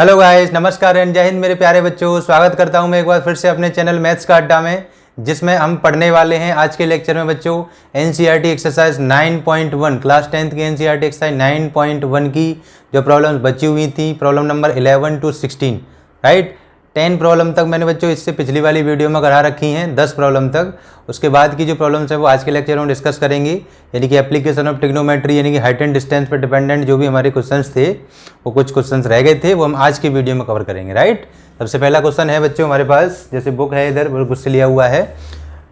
Hello guys, नमस्कार and जय हिंद मेरे प्यारे बच्चों। स्वागत करता हूं मैं एक बार फिर से अपने चैनल मैथ्स का अड्डा में, जिसमें हम पढ़ने वाले हैं आज के लेक्चर में बच्चों एनसीईआरटी एक्सरसाइज 9.1 क्लास 10th की एनसीईआरटी एक्सरसाइज 9.1 की जो प्रॉब्लम्स बची हुई थी, problem number 11 to 16, right. 10 problem तक मैंने बच्चों इससे पिछली वाली वीडियो में करा रखी हैं, 10 प्रॉब्लम तक। उसके बाद की जो प्रॉब्लम्स है वो आज के लेक्चर में डिस्कस करेंगे, यानी कि एप्लीकेशन ऑफ ट्रिग्नोमेट्री, यानी कि हाइट एंड डिस्टेंस पर डिपेंडेंट जो भी हमारे क्वेश्चंस थे, वो कुछ क्वेश्चंस रह गए थे, वो हम आज की वीडियो में कवर करेंगे, राइट। सबसे पहला क्वेश्चन है बच्चों हमारे पास, जैसे बुक है इधर बुक से लिया हुआ है,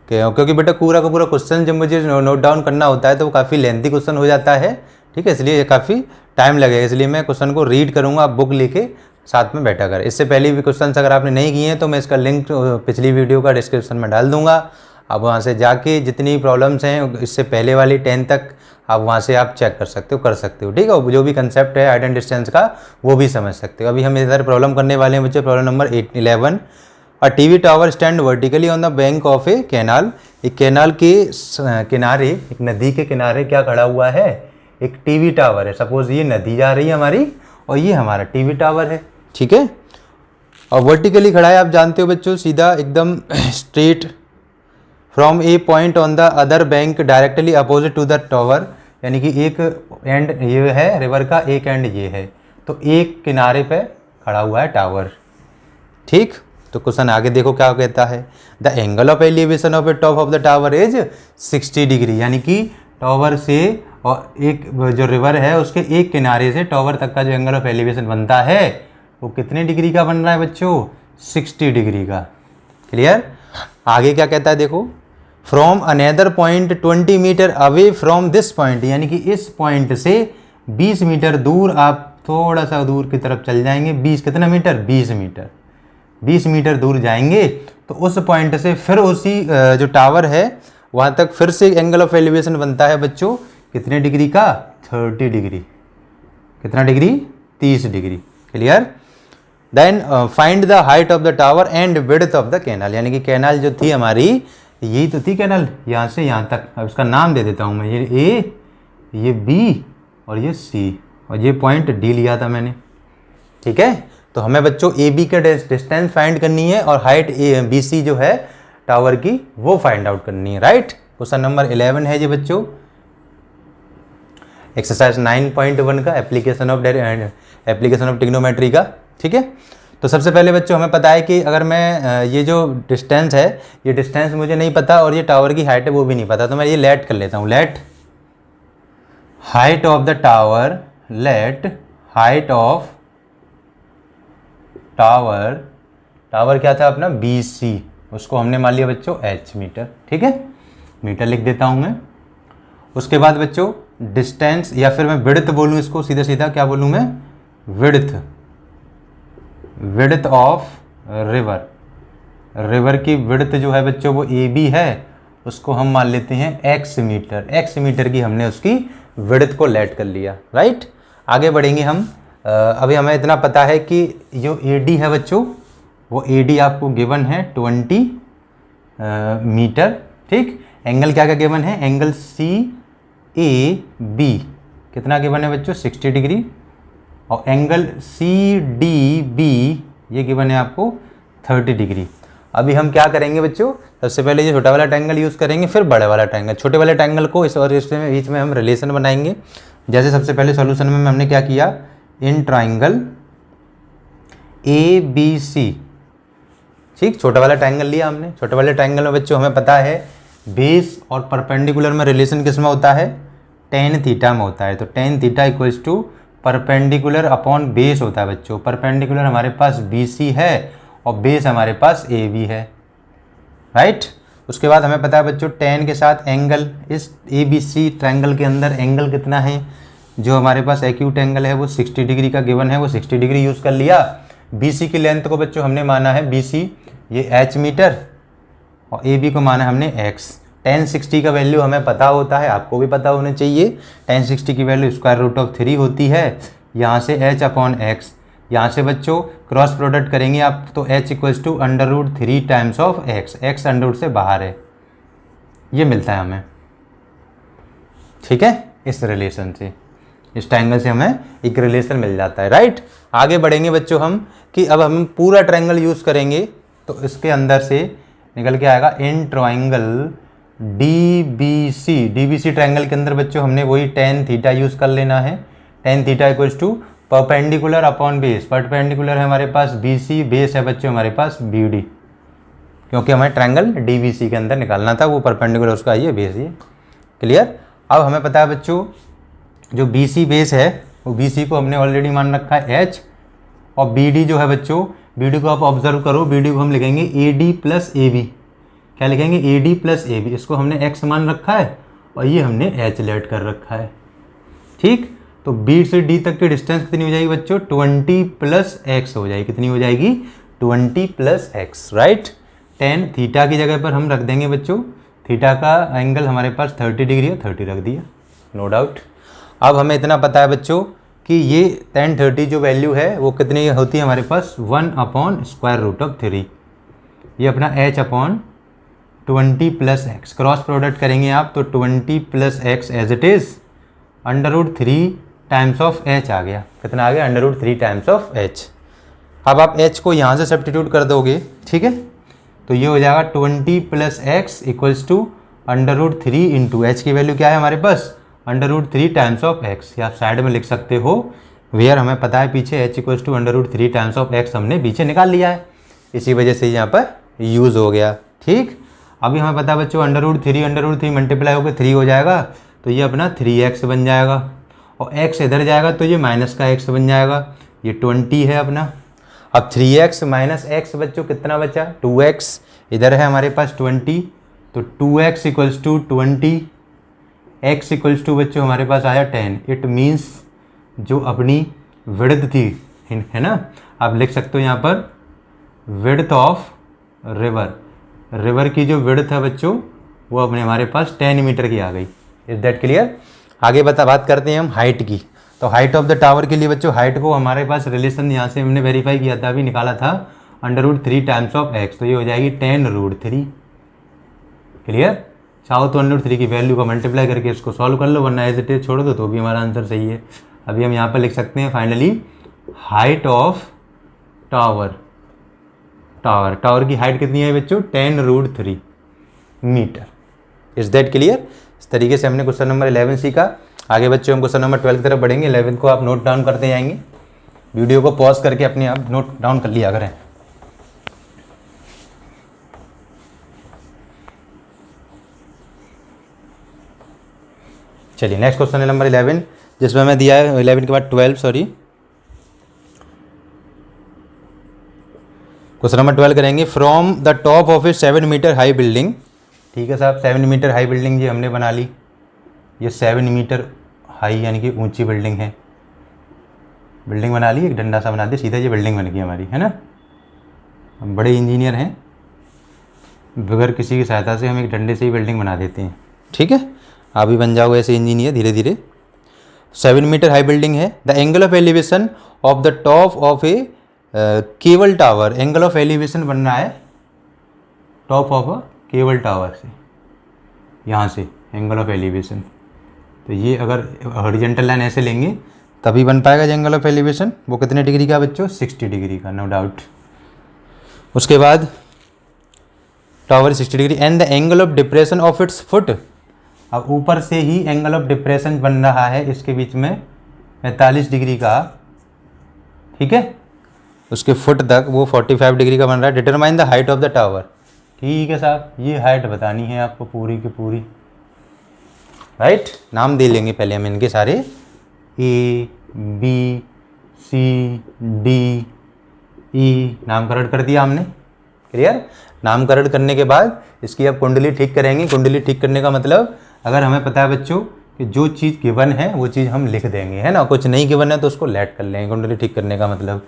क्योंकि बेटा पूरा का पूरा क्वेश्चन जब मुझे नोट डाउन करना होता है तो वो काफ़ी लेंथी क्वेश्चन हो जाता है, ठीक है, इसलिए काफ़ी टाइम लगेगा, इसलिए मैं क्वेश्चन को रीड करूँगा, आप बुक लेके साथ में बैठा कर। इससे पहले भी क्वेश्चन अगर आपने नहीं किए हैं तो मैं इसका लिंक पिछली वीडियो का डिस्क्रिप्शन में डाल दूंगा। आप वहाँ से जाके जितनी प्रॉब्लम्स हैं इससे पहले वाली 10 तक आप वहाँ से आप चेक कर सकते हो, ठीक है। जो भी कंसेप्ट है हाइट एंड डिस्टेंस का वो भी समझ सकते हो। अभी हम इधर प्रॉब्लम करने वाले हैं बच्चे, problem number 11। A TV tower stand vertically on the bank of A canal. एक कैनाल के किनारे, एक नदी के किनारे क्या खड़ा हुआ है, एक टीवी टावर है। सपोज ये नदी जा रही है हमारी और ये हमारा टीवी टावर है, ठीक है। और वर्टिकली खड़ा है, आप जानते हो बच्चों, सीधा एकदम straight from a point on the other bank directly opposite to the tower, यानी कि एक एंड ये है रिवर का, एक एंड ये है, तो एक किनारे पे खड़ा हुआ है टावर, ठीक। तो क्वेश्चन आगे देखो क्या कहता है, the angle of elevation of a top of the tower is 60 degree, यानी कि टावर से और एक जो रिवर है उसके एक किनारे से टावर तक का जो एंगल ऑफ एलिवेशन बनता है वो कितने डिग्री का बन रहा है बच्चों, 60 डिग्री का। क्लियर। आगे क्या कहता है देखो, from another point 20 metre away from this point, यानी कि इस पॉइंट से 20 मीटर दूर आप थोड़ा सा दूर की तरफ चल जाएंगे, 20 कितना मीटर, 20 मीटर, 20 मीटर दूर जाएंगे तो उस पॉइंट से फिर उसी जो टावर है वहाँ तक फिर से एंगल ऑफ एलिवेशन बनता है बच्चों कितने डिग्री का, 30 डिग्री। कितना degree, 30 degree. Clear. Then find the height of the tower and width of the canal, यानी कि कैनाल जो थी हमारी, यही तो थी कैनाल, यहाँ से यहाँ तक। अब इसका नाम दे देता हूँ मैं, ये ए, ये बी और ये सी, और ये पॉइंट डी लिया था मैंने, ठीक है। तो हमें बच्चों ए बी का डिस्टेंस फाइंड करनी है और हाइट ए बी सी जो है टावर की वो फाइंड आउट करनी है, राइट। क्वेश्चन नंबर 11 है ये बच्चों, एक्सरसाइज 9.1 का एप्लीकेशन ऑफ ट्रिग्नोमेट्री का, ठीक है। तो सबसे पहले बच्चों हमें पता है कि अगर मैं ये जो डिस्टेंस है, ये डिस्टेंस मुझे नहीं पता और ये टावर की हाइट है वो भी नहीं पता, तो मैं ये लेट कर लेता हूँ, let height of the tower, let height of tower, tower क्या था अपना BC, उसको हमने मान लिया बच्चों H मीटर, ठीक है, मीटर लिख देता हूँ मैं। उसके बाद बच्चों डिस्टेंस, या फिर मैं विड्थ बोलूँ इसको, सीधा सीधा क्या बोलूँ मैं, विड्थ ऑफ रिवर, रिवर की विड्थ जो है बच्चों वो AB है, उसको हम मान लेते हैं X मीटर, X मीटर की हमने उसकी विड्थ को लेट कर लिया, राइट। आगे बढ़ेंगे हम। अभी हमें इतना पता है कि जो AD है बच्चों, वो AD आपको गिवन है 20 मीटर, ठीक। एंगल क्या क्या गिवन है, एंगल CAB कितना गिवन है बच्चों, 60 डिग्री, और एंगल CDB ये गिवन है आपको 30 डिग्री। अभी हम क्या करेंगे बच्चों, सबसे पहले ये छोटा वाला ट्रायंगल यूज़ करेंगे, फिर बड़े वाला ट्रायंगल। छोटे वाले ट्रायंगल को इस और इसमें बीच में हम रिलेशन बनाएंगे। जैसे सबसे पहले सॉल्यूशन में हमने क्या किया, इन ट्रायंगल ABC, ठीक, छोटा वाला ट्रायंगल लिया हमने। छोटे वाले ट्रायंगल में बच्चों हमें पता है बेस और परपेंडिकुलर में रिलेशन किस में होता है, tan थीटा में होता है। तो tan theta equals to perpendicular upon base होता है बच्चों। परपेंडिकुलर हमारे पास BC है और बेस हमारे पास AB है, राइट। उसके बाद हमें पता है बच्चों tan के साथ एंगल, इस ABC ट्रायंगल के अंदर एंगल कितना है, जो हमारे पास एक्यूट एंगल है वो 60 डिग्री का गिवन है, वो 60 डिग्री यूज़ कर लिया। BC की लेंथ को बच्चों हमने माना है BC ये H मीटर, और AB को माना है हमने X। tan 60 का वैल्यू हमें पता होता है, आपको भी पता होना चाहिए। tan 60 की वैल्यू √3 होती है, यहाँ से H अपॉन X, यहाँ से बच्चों क्रॉस प्रोडक्ट करेंगे आप तो H equals to √3 times of X, X under से बाहर है, ये मिलता है हमें, ठीक है, इस रिलेशन से। इस ट्रायंगल से हमें एक रिलेशन मिल जाता है, राइट। आगे बढ़ेंगे बच्चों हम कि अब हम पूरा ट्रायंगल यूज़ करेंगे, तो इसके अंदर से निकल के आएगा इन ट्रायंगल DBC ट्रायंगल के अंदर बच्चों हमने वही tan थीटा यूज़ कर लेना है। tan theta equals to perpendicular upon base, perpendicular है हमारे पास BC, बेस है बच्चों हमारे पास BD, क्योंकि हमें ट्रायंगल DBC के अंदर निकालना था, वो परपेंडिकुलर उसका ये बेस ये, क्लियर। अब हमें पता है बच्चों जो BC बेस है वो BC को हमने ऑलरेडी मान रखा है H, और BD जो है बच्चों, BD को आप ऑब्जर्व करो, BD को हम लिखेंगे AD प्लस AB, क्या लिखेंगे AD प्लस AB, इसको हमने X मान रखा है और ये हमने H लेट कर रखा है, ठीक। तो B से D तक की डिस्टेंस कितनी हो जाएगी बच्चों 20 प्लस X हो जाएगी, कितनी हो जाएगी 20 plus X, right. tan theta की जगह पर हम रख देंगे बच्चों, थीटा का एंगल हमारे पास 30 डिग्री है, 30 रख दिया, नो डाउट। अब हमें इतना पता है बच्चों कि ये tan 30 जो वैल्यू है वो कितनी होती है हमारे पास 1/√3, ये अपना H upon 20 plus x, cross product करेंगे आप तो 20 plus x as it is √3 times of H आ गया, कितना आ गया √3 टाइम्स ऑफ H। अब आप H को यहाँ से सब्स्टिट्यूट कर दोगे, ठीक है, तो ये हो जाएगा 20 plus x equals to √3 into H की वैल्यू क्या है हमारे पास √3 टाइम्स ऑफ X, या आप साइड में लिख सकते हो वेयर, हमें पता है पीछे H equals to √3 times of X हमने पीछे निकाल लिया है, इसी वजह से यहाँ पर यूज़ हो गया, ठीक। अभी हमें पता है बच्चों √3 मल्टीप्लाई होकर 3 हो जाएगा, तो ये अपना 3x बन जाएगा, और x इधर जाएगा तो ये माइनस का x बन जाएगा, ये 20 है अपना। अब 3x माइनस x बच्चों कितना बचा 2x, इधर है हमारे पास 20, तो 2x equals to 20, x equals to बच्चों हमारे पास आया 10। इट मीन्स जो अपनी विड्थ थी है ना, आप लिख सकते हो यहाँ पर विड्थ ऑफ रिवर की जो विड्थ है बच्चों वो अपने हमारे पास 10 मीटर की आ गई। Is that clear. आगे बात करते हैं हम हाइट की। तो हाइट ऑफ द टावर के लिए बच्चों हाइट को हमारे पास रिलेशन यहाँ से हमने वेरीफाई किया था, अभी निकाला था √3 टाइम्स ऑफ x, तो ये हो जाएगी 10√3, क्लियर। चाहो तो √3 की वैल्यू को मल्टीप्लाई करके इसको सॉल्व कर लो, वरना एज इट इज छोड़ दो तो भी हमारा आंसर सही है। अभी हम यहाँ पर लिख सकते हैं फाइनली हाइट ऑफ टावर की हाइट कितनी है बच्चों 10√3 मीटर। Is that clear. इस तरीके से हमने क्वेश्चन नंबर 11 सीखा। आगे बच्चों हम क्वेश्चन नंबर 12 की तरफ बढ़ेंगे। 11 को आप नोट डाउन करते जाएंगे, वीडियो को पॉज करके अपने आप नोट डाउन कर लिया करें। चलिए नेक्स्ट क्वेश्चन है नंबर 11, जिसमें हमें दिया है 11 के बाद 12, सॉरी क्वेश्चन नंबर 12 करेंगे। From the top of a 7 metre high building, ठीक है साहब 7 मीटर हाई बिल्डिंग ये हमने बना ली, ये 7 मीटर हाई यानी कि ऊंची बिल्डिंग है, बिल्डिंग बना ली, एक डंडा सा बना दिया, सीधा ये बिल्डिंग बन गई हमारी, है ना। हम बड़े इंजीनियर हैं, बगैर किसी की सहायता से हम एक डंडे से ही बिल्डिंग बना देते हैं, ठीक है। आप भी बन जाओ ऐसे इंजीनियर धीरे धीरे। 7 मीटर हाई बिल्डिंग है। The angle of elevation of the top of A cable tower, angle of elevation बन रहा है top of a cable tower से, यहाँ से एंगल ऑफ एलिवेशन, तो ये अगर हॉरिजॉन्टल लाइन ऐसे लेंगे तभी बन पाएगा एंगल ऑफ एलिवेशन। वो कितने डिग्री का बच्चों 60 डिग्री का, नो डाउट। उसके बाद tower 60 degree and the angle of depression of its foot, अब ऊपर से ही एंगल ऑफ डिप्रेशन बन रहा है इसके बीच में 45 डिग्री का, ठीक है, उसके फुट तक वो 45 डिग्री का बन रहा है। Determine the height of the tower, ठीक है साहब, ये हाइट बतानी है आपको पूरी की पूरी, राइट। नाम दे लेंगे पहले हम इनके सारे, A B C D E, नामकरण कर दिया हमने, क्लियर। नामकरण करने के बाद इसकी अब कुंडली ठीक करेंगे। कुंडली ठीक करने का मतलब अगर हमें पता है बच्चों कि जो चीज़ गिवन है वो चीज़ हम लिख देंगे, है ना, कुछ नहीं गिवन है तो उसको लेट कर लेंगे, कुंडली ठीक करने का मतलब।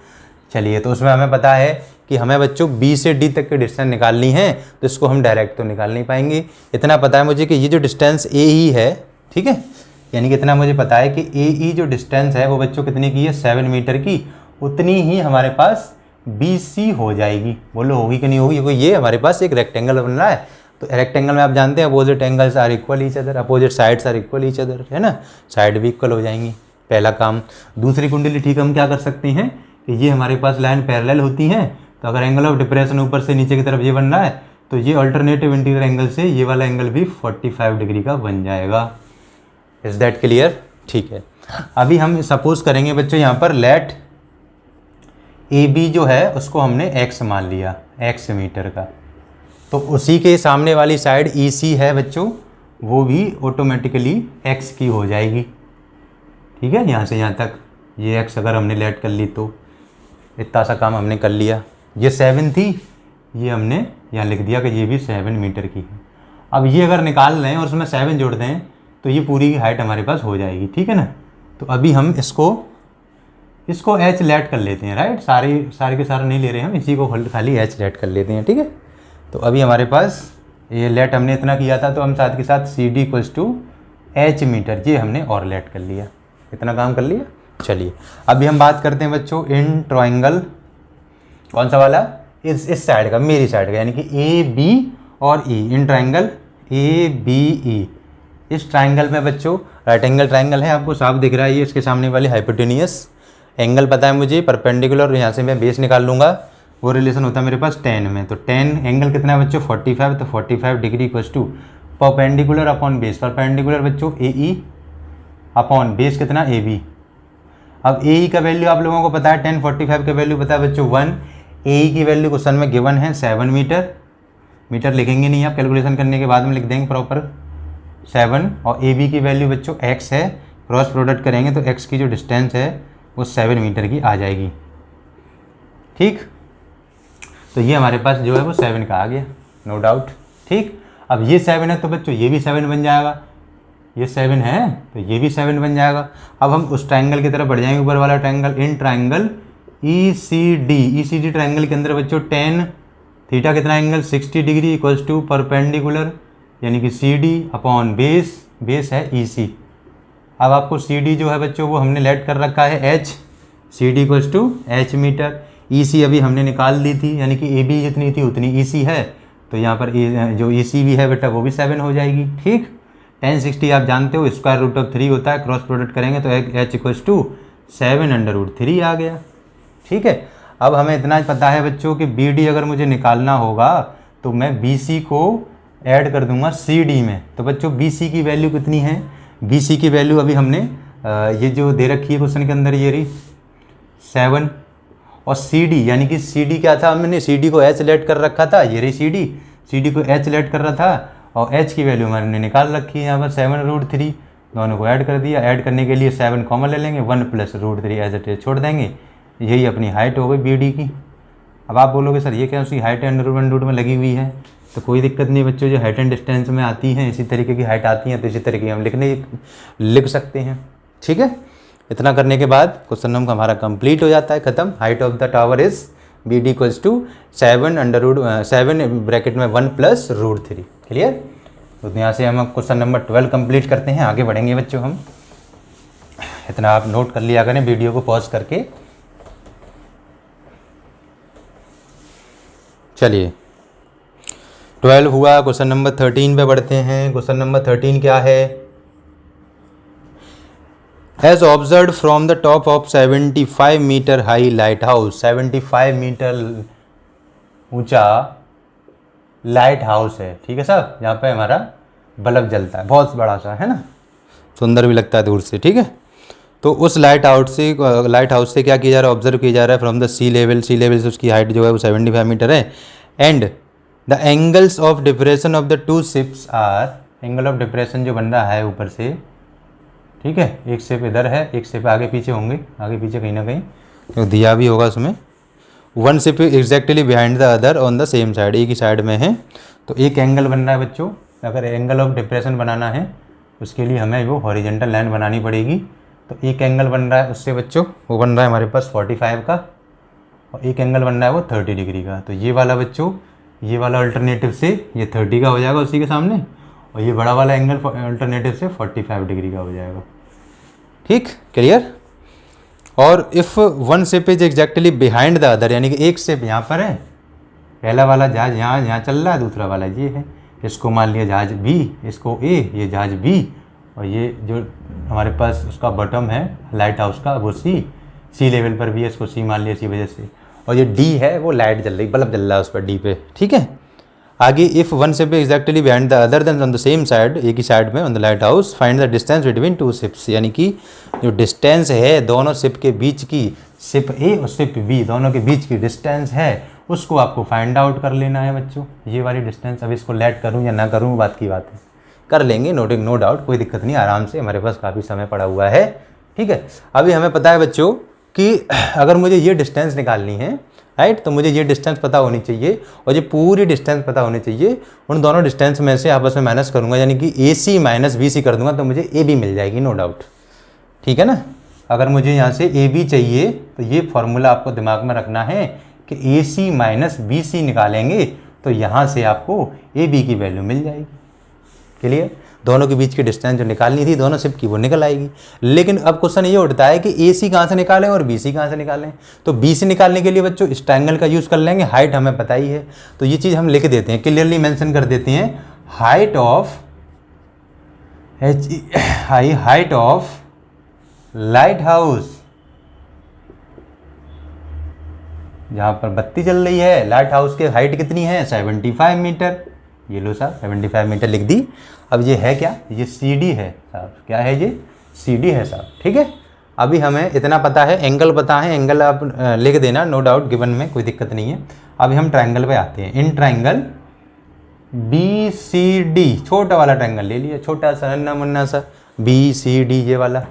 चलिए तो उसमें हमें पता है कि हमें बच्चों B से D तक की डिस्टेंस निकालनी है, तो इसको हम डायरेक्ट तो निकाल नहीं पाएंगे। इतना पता है मुझे कि ये जो डिस्टेंस A ही है, ठीक है, यानी कि इतना मुझे पता है कि AE जो डिस्टेंस है वो बच्चों कितने की है 7 मीटर की, उतनी ही हमारे पास BC हो जाएगी। बोलो होगी कि नहीं होगी, क्योंकि ये हमारे पास एक रेक्टेंगल बन रहा है, तो रेक्टेंगल में आप जानते हैं opposite angles are equal each other, opposite sides are equal each other, है ना, साइड भी इक्वल हो जाएंगी, पहला काम। दूसरी कुंडली ठीक हम क्या कर सकते हैं कि ये हमारे पास लाइन पैरेलल होती हैं, तो अगर एंगल ऑफ डिप्रेशन ऊपर से नीचे की तरफ ये बन रहा है तो ये अल्टरनेटिव इंटीरियर एंगल से ये वाला एंगल भी 45 डिग्री का बन जाएगा। Is that clear? ठीक है। अभी हम सपोज करेंगे बच्चों यहाँ पर लेट ए बी जो है उसको हमने x मान लिया, x मीटर का, तो उसी के सामने वाली साइड EC है बच्चों, वो भी ऑटोमेटिकली x की हो जाएगी। ठीक है, यहाँ से यहाँ तक ये x अगर हमने लेट कर ली तो इतना सा काम हमने कर लिया। ये 7 थी, ये हमने यहाँ लिख दिया कि ये भी 7 मीटर की है। अब ये अगर निकाल लें और उसमें 7 जोड़ दें तो ये पूरी की हाइट हमारे पास हो जाएगी। ठीक है ना, तो अभी हम इसको h लेट कर लेते हैं, राइट। सारे के सारे नहीं ले रहे हैं हम, इसी को खाली h लेट कर लेते हैं। ठीक है, तो अभी हमारे पास ये लेट हमने इतना किया था, तो हम साथ के साथ CD = h मीटर, ये हमने और लेट कर लिया, इतना काम कर लिया। चलिए अभी हम बात करते हैं बच्चों इन ट्रायंगल, कौन सा वाला, इस साइड का, मेरी साइड का, यानी कि AB और E, इन ट्रायंगल ABE। इस ट्रायंगल में बच्चों राइट एंगल ट्रायंगल है, आपको साफ दिख रहा है, ये इसके सामने वाली हाइपोटेनियस एंगल पता है मुझे, परपेंडिकुलर, यहाँ से मैं बेस निकाल लूँगा, वो रिलेशन होता है मेरे पास 10 में। तो 10 एंगल कितना है बच्चों 45, तो 45 degree = perpendicular upon base, perpendicular बच्चों AE अपॉन बेस कितना AB। अब AE का वैल्यू आप लोगों को पता है 10, 45 का वैल्यू पता है बच्चों 1, AE की वैल्यू क्वेश्चन में गिवन है 7 मीटर, मीटर लिखेंगे नहीं आप, कैलकुलेशन करने के बाद में लिख देंगे प्रॉपर 7, और AB की वैल्यू बच्चों x है, क्रॉस प्रोडक्ट करेंगे तो x की जो डिस्टेंस है वो 7 मीटर की आ जाएगी। ठीक, तो ये हमारे पास जो है वो 7 का आ गया, नो डाउट। ठीक, अब ये 7 है तो बच्चों ये भी 7 बन जाएगा, ये 7 है तो ये भी 7 बन जाएगा। अब हम उस ट्रायंगल की तरफ बढ़ जाएंगे, ऊपर वाला triangle, in triangle ECD triangle के अंदर बच्चों tan थीटा कितना एंगल 60 डिग्री = परपेंडिकुलर, यानी कि CD अपॉन बेस, बेस है EC। अब आपको CD जो है बच्चों वो हमने लेट कर रखा है h, CD = h metre, EC अभी हमने निकाल दी थी, यानी कि AB जितनी थी उतनी EC है, तो यहाँ पर जो EC भी है बेटा वो भी 7 हो जाएगी। ठीक, tan 60 आप जानते हो √3 होता है, क्रॉस प्रोडक्ट करेंगे तो h = 7√3 आ गया। ठीक है, अब हमें इतना पता है बच्चों कि BD अगर मुझे निकालना होगा तो मैं BC को ऐड कर दूंगा CD में, तो बच्चों BC की वैल्यू कितनी है, BC की वैल्यू अभी हमने ये जो दे रखी है क्वेश्चन के अंदर ये रही 7, और CD यानी कि CD क्या था, हमने CD को h लेट कर रखा था, ये रही CD को h लेट कर रहा था, और h की वैल्यू हमने निकाल रखी है यहाँ पर 7√3, दोनों को ऐड कर दिया। ऐड करने के लिए 7 कॉमन ले लेंगे, 1 + √3 एज इट इज छोड़ देंगे, यही अपनी हाइट हो गई BD की। अब आप बोलोगे सर ये क्या उसकी हाइट √1 में लगी हुई है, तो कोई दिक्कत नहीं बच्चों, जो हाइट एंड डिस्टेंस में आती हैं इसी तरीके की हाइट आती हैं, तो इसी तरीके हम लिख सकते हैं। ठीक है, इतना करने के बाद क्वेश्चन नंबर हमारा कंप्लीट हो जाता है, खत्म। Height of the tower is BD = 7 bracket में 1 + √3। क्लियर, तो यहाँ से हम क्वेश्चन नंबर 12 कंप्लीट करते हैं, आगे बढ़ेंगे बच्चों हम। इतना आप नोट कर लिया करें वीडियो को पॉज करके। चलिए 12 हुआ, क्वेश्चन नंबर 13 पे बढ़ते हैं। क्वेश्चन नंबर 13 क्या है, as observe from the top of 75 metre high lighthouse, 75 metre ऊंचा लाइट हाउस है। ठीक है साहब, यहाँ पे हमारा बल्ब जलता है, बहुत बड़ा सा है ना, सुंदर भी लगता है दूर से। ठीक है, तो उस लाइट हाउस से क्या किया जा रहा है, ऑब्जर्व किया जा रहा है फ्रॉम द सी लेवल से उसकी हाइट जो है वो 75 मीटर है, and the angles of depression of the 2 ships are, angle of depression जो बन रहा है ऊपर से, ठीक है, एक शिप इधर है, एक शिप आगे पीछे होंगे, आगे पीछे कहीं ना कहीं तो दिया भी होगा उसमें, 1 ship exactly behind the other on the same side, एक ही साइड में है, तो एक एंगल बन रहा है बच्चों। अगर एंगल ऑफ डिप्रेशन बनाना है उसके लिए हमें वो हॉरिजेंटल लाइन बनानी पड़ेगी, तो एक एंगल बन रहा है उससे बच्चों, वो बन रहा है हमारे पास 45 का, और एक एंगल बन रहा है वो 30 डिग्री का, तो ये वाला बच्चों, ये वाला अल्टरनेटिव से ये 30 का हो जाएगा उसी के सामने, और ये बड़ा वाला एंगल अल्टरनेटिव से 45 डिग्री का हो जाएगा। ठीक, क्लियर। और if 1 ship is exactly behind the other, यानी कि एक शिप यहाँ पर है, पहला वाला जहाज यहाँ चल रहा है, दूसरा वाला ये है, इसको मान लिया जहाज B, इसको A, ये जहाज B, और ये जो हमारे पास उसका बॉटम है लाइट हाउस का वो सी लेवल पर भी है, इसको सी मान लिया इसी वजह से। और ये डी है वो लाइट जल रही, बल्ब जल रहा है उस पर डी पे, ठीक है। आगे if one ship exactly behind the other than on the same side, एक ही साइड में on the light house, find the distance between two ships, यानी कि जो डिस्टेंस है दोनों शिप के बीच की, शिप ए और शिप बी दोनों के बीच की डिस्टेंस है उसको आपको फाइंड आउट कर लेना है बच्चों, ये वाली डिस्टेंस। अब इसको लेट करूँ या ना करूँ बात की बात है, कर लेंगे नो डाउट, कोई दिक्कत नहीं, आराम से, हमारे पास काफ़ी समय पड़ा हुआ है, ठीक है। अभी हमें पता है बच्चों कि अगर मुझे ये डिस्टेंस निकालनी है, राइट, तो मुझे ये डिस्टेंस पता होनी चाहिए और ये पूरी डिस्टेंस पता होनी चाहिए। उन दोनों डिस्टेंस में से आपस में माइनस करूंगा, यानी कि ए सी माइनस बी सी कर दूंगा तो मुझे ए बी मिल जाएगी, नो डाउट, ठीक है ना। अगर मुझे यहाँ से ए बी चाहिए तो ये फॉर्मूला आपको दिमाग में रखना है कि ए सी माइनस बी सी निकालेंगे तो यहाँ से आपको ए बी की वैल्यू मिल जाएगी, क्लियर। दोनों के बीच की डिस्टेंस जो निकालनी थी दोनों शिप की वो निकल आएगी। लेकिन अब क्वेश्चन ये उठता है कि ए सी कहाँ से निकालें और बी सी कहाँ से निकालें। तो बी सी निकालने के लिए बच्चों इस ट्रायंगल का यूज़ कर लेंगे, हाइट हमें पता ही है तो ये चीज़ हम लिख देते हैं, क्लियरली मेंशन कर देते हैं, हाइट ऑफ लाइट हाउस, जहाँ पर बत्ती चल रही है लाइट हाउस की हाइट कितनी है 75 मीटर, ये लो साहब 75 मीटर लिख दी। अब ये है क्या, ये सी डी है साहब, क्या है ये सी डी है साहब, ठीक है। अभी हमें इतना पता है, एंगल पता है, एंगल आप लिख देना नो डाउट गिवन में, कोई दिक्कत नहीं है। अभी हम ट्रायंगल पे आते हैं, in triangle B C D, छोटा वाला ट्रायंगल ले लिया, छोटा सा नन्ना मुन्ना सा बी सी डी ये वाला।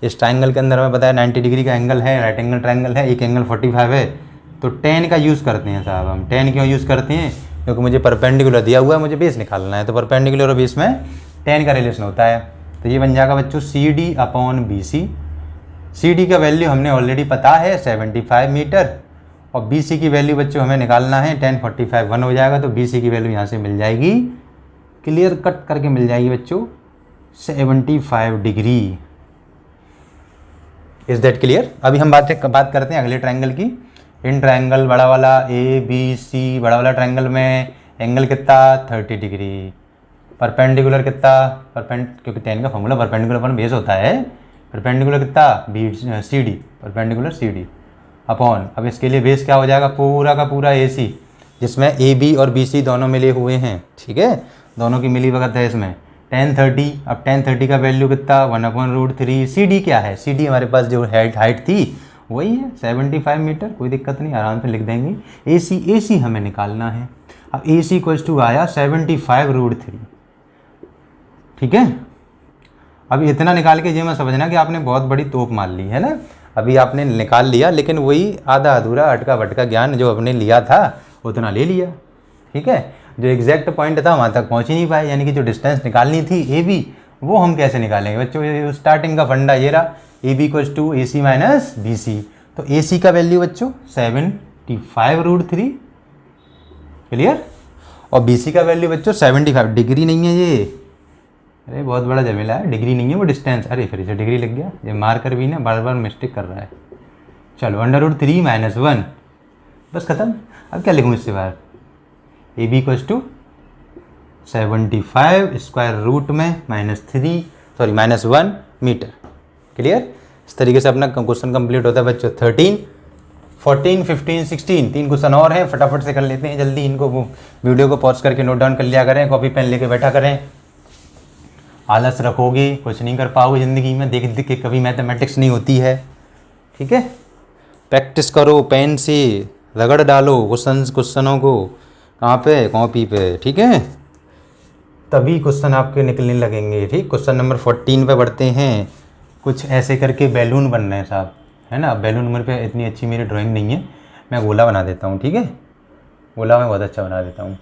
इस ट्रायंगल के अंदर हमें पता है 90 डिग्री का एंगल है, राइट एंगल ट्रायंगल है, एक एंगल 45 है, तो 10 का यूज़ करते हैं साहब हम। 10 क्यों यूज़ करते हैं, क्योंकि मुझे परपेंडिकुलर दिया हुआ है, मुझे बेस निकालना है, तो परपेंडिकुलर और बेस में 10 का रिलेशन होता है। तो ये बन जाएगा बच्चों C D upon B C. C D का वैल्यू हमने ऑलरेडी पता है 75 मीटर और बी सी की वैल्यू बच्चों हमें निकालना है 10 45 1 हो जाएगा, तो बी सी की वैल्यू यहाँ से मिल जाएगी, क्लियर कट करके मिल जाएगी बच्चों 75 डिग्री। Is that clear. अभी हम बात करते हैं अगले ट्रायंगल की। इन ट्रायंगल बड़ा वाला ए बी सी, बड़ा वाला ट्रायंगल में एंगल कितना 30 डिग्री, परपेंडिकुलर कितना क्योंकि 10 का फॉर्मूला परपेंडिकुलर पर बेस होता है, परपेंडिकुलर कितना B C D, perpendicular C D upon, अब इसके लिए बेस क्या हो जाएगा पूरा का पूरा ए सी, जिसमें ए बी और बी सी दोनों मिले हुए हैं, ठीक है, दोनों की मिली भगत है इसमें 10 30। अब 10 30 का वैल्यू कितना 1/√3। सी डी क्या है, सी डी हमारे पास जो हाइट थी वही है 75 मीटर, कोई दिक्कत नहीं, आराम से लिख देंगे। ए सी हमें निकालना है। अब ए सी इक्वल्स टू आया 75√3, ठीक है। अब इतना निकाल के ये मैं समझना कि आपने बहुत बड़ी तोप मार ली है ना, अभी आपने निकाल लिया, लेकिन वही आधा अधूरा अटका भटका ज्ञान जो आपने लिया था उतना ले लिया, ठीक है। जो एग्जैक्ट पॉइंट था वहाँ तक पहुँच ही नहीं पाए, यानी कि जो डिस्टेंस निकालनी थी ए बी वो हम कैसे निकालेंगे बच्चों, स्टार्टिंग का फंडा ये रहा, A B equals to A C minus B C. तो ए सी का वैल्यू बच्चों 75√3, क्लियर, और बी सी का वैल्यू बच्चों 75 डिग्री नहीं है ये, अरे बहुत बड़ा झमेला है, डिग्री नहीं है वो डिस्टेंस, अरे फिर इसे डिग्री लग गया, ये मार्कर भी ना बार बार मिस्टेक कर रहा है। चलो √3 - 1 बस खत्म। अब क्या लिखूँ इससे बाहर, A B equals to 75 square root में -1 मीटर, क्लियर। इस तरीके से अपना क्वेश्चन कंप्लीट होता है बच्चों। 13 14 15 16 3 क्वेश्चन और हैं, फटाफट से कर लेते हैं जल्दी इनको, वो वीडियो को पॉज करके नोट डाउन कर लिया करें, कॉपी पेन लेके बैठा करें। आलस रखोगे कुछ नहीं कर पाओगे ज़िंदगी में, देख देख के कभी मैथमेटिक्स नहीं होती है, ठीक है। प्रैक्टिस करो, पेन से रगड़ डालो क्वेश्चनों को, कहाँ पे, कॉपी पे, ठीक है, तभी क्वेश्चन आपके निकलने लगेंगे, ठीक। क्वेश्चन नंबर 14 पे बढ़ते हैं। कुछ ऐसे करके बैलून बन रहे हैं साहब, है ना। बैलून मेरे पे इतनी अच्छी मेरी ड्राइंग नहीं है, मैं गोला बना देता हूँ, ठीक है, गोला मैं बहुत अच्छा बना देता हूँ।